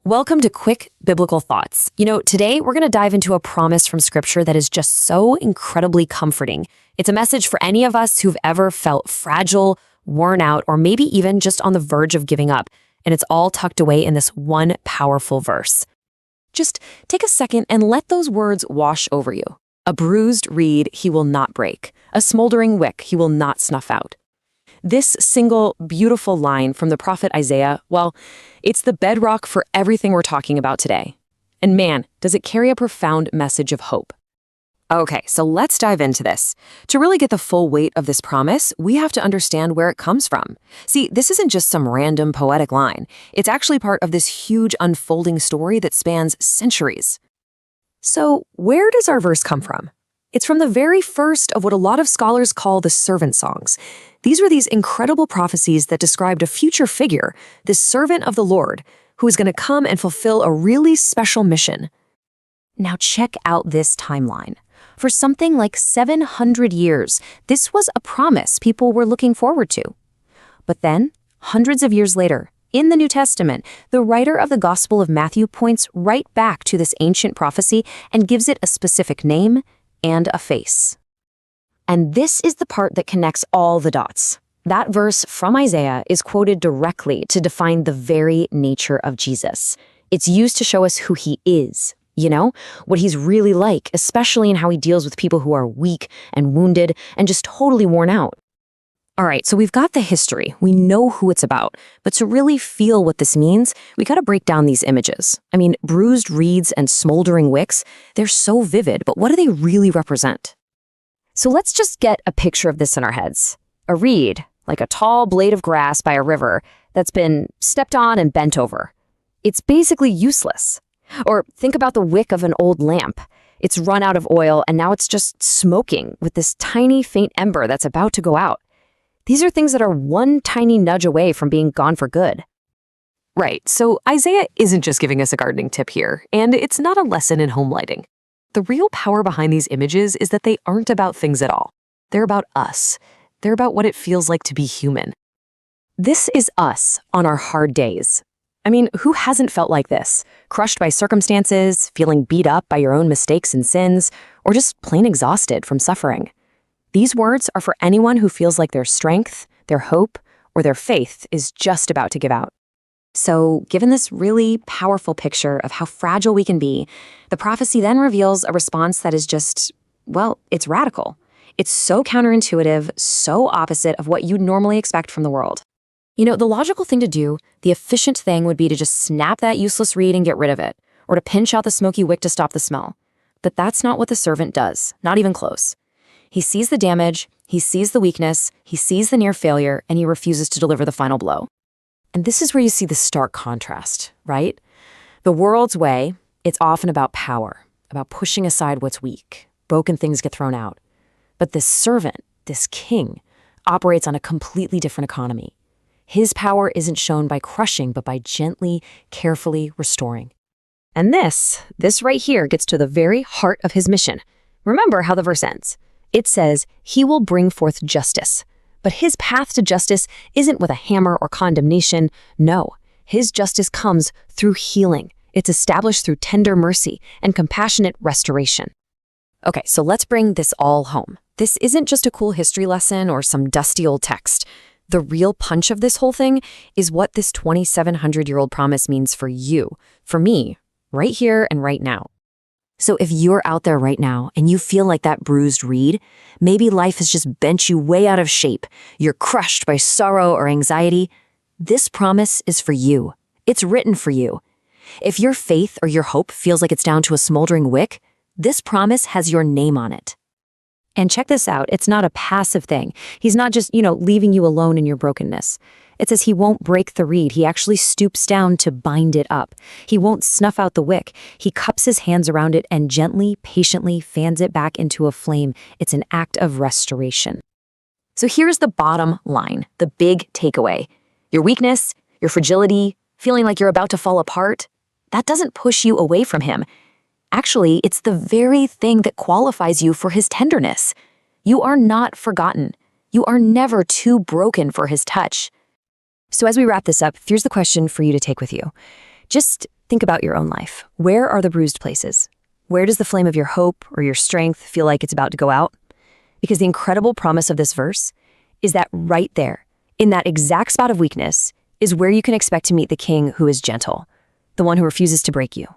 Welcome to Quick Biblical Thoughts. Today we're going to dive into a promise from Scripture that is just so incredibly comforting. It's a message for any of us who've ever felt fragile, worn out, or maybe even just on the verge of giving up. And it's all tucked away in this one powerful verse. Just take a second and let those words wash over you. A bruised reed he will not break. A smoldering wick he will not snuff out. This single, beautiful line from the prophet Isaiah, well, it's the bedrock for everything we're talking about today. And man, does it carry a profound message of hope. Okay, so let's dive into this. To really get the full weight of this promise, we have to understand where it comes from. See, this isn't just some random poetic line. It's actually part of this huge unfolding story that spans centuries. So, where does our verse come from? It's from the very first of what a lot of scholars call the servant songs. These were these incredible prophecies that described a future figure, this servant of the Lord, who is going to come and fulfill a really special mission. Now check out this timeline. For something like 700 years, this was a promise people were looking forward to. But then, hundreds of years later, in the New Testament, the writer of the Gospel of Matthew points right back to this ancient prophecy and gives it a specific name and a face. And this is the part that connects all the dots. That verse from Isaiah is quoted directly to define the very nature of Jesus. It's used to show us who he is, what he's really like, especially in how he deals with people who are weak and wounded and just totally worn out. All right, so we've got the history. We know who it's about. But to really feel what this means, we got to break down these images. Bruised reeds and smoldering wicks, they're so vivid, but what do they really represent? So let's just get a picture of this in our heads. A reed, like a tall blade of grass by a river that's been stepped on and bent over. It's basically useless. Or think about the wick of an old lamp. It's run out of oil and now it's just smoking with this tiny faint ember that's about to go out. These are things that are one tiny nudge away from being gone for good. Right, so Isaiah isn't just giving us a gardening tip here, and it's not a lesson in home lighting. The real power behind these images is that they aren't about things at all. They're about us. They're about what it feels like to be human. This is us on our hard days. Who hasn't felt like this? Crushed by circumstances, feeling beat up by your own mistakes and sins, or just plain exhausted from suffering. These words are for anyone who feels like their strength, their hope, or their faith is just about to give out. So, given this really powerful picture of how fragile we can be, the prophecy then reveals a response that is just, it's radical. It's so counterintuitive, so opposite of what you'd normally expect from the world. The logical thing to do, the efficient thing would be to just snap that useless reed and get rid of it, or to pinch out the smoky wick to stop the smell. But that's not what the servant does, not even close. He sees the damage, he sees the weakness, he sees the near failure, and he refuses to deliver the final blow. And this is where you see the stark contrast, right? The world's way, it's often about power, about pushing aside what's weak. Broken things get thrown out. But this servant, this king, operates on a completely different economy. His power isn't shown by crushing, but by gently, carefully restoring. And this right here gets to the very heart of his mission. Remember how the verse ends. It says, he will bring forth justice. But his path to justice isn't with a hammer or condemnation. No, his justice comes through healing. It's established through tender mercy and compassionate restoration. Okay, so let's bring this all home. This isn't just a cool history lesson or some dusty old text. The real punch of this whole thing is what this 2,700-year-old promise means for you, for me, right here and right now. So if you're out there right now and you feel like that bruised reed, maybe life has just bent you way out of shape, you're crushed by sorrow or anxiety, this promise is for you. It's written for you. If your faith or your hope feels like it's down to a smoldering wick, this promise has your name on it. And check this out, it's not a passive thing. He's not just, leaving you alone in your brokenness. It says he won't break the reed. He actually stoops down to bind it up. He won't snuff out the wick. He cups his hands around it and gently, patiently fans it back into a flame. It's an act of restoration. So here's the bottom line, the big takeaway. Your weakness, your fragility, feeling like you're about to fall apart, that doesn't push you away from him. Actually, it's the very thing that qualifies you for his tenderness. You are not forgotten. You are never too broken for his touch. So as we wrap this up, here's the question for you to take with you. Just Think about your own life. Where are the bruised places? Where does the flame of your hope or your strength feel like it's about to go out? Because the incredible promise of this verse is that right there, in that exact spot of weakness, is where you can expect to meet the King who is gentle, the one who refuses to break you.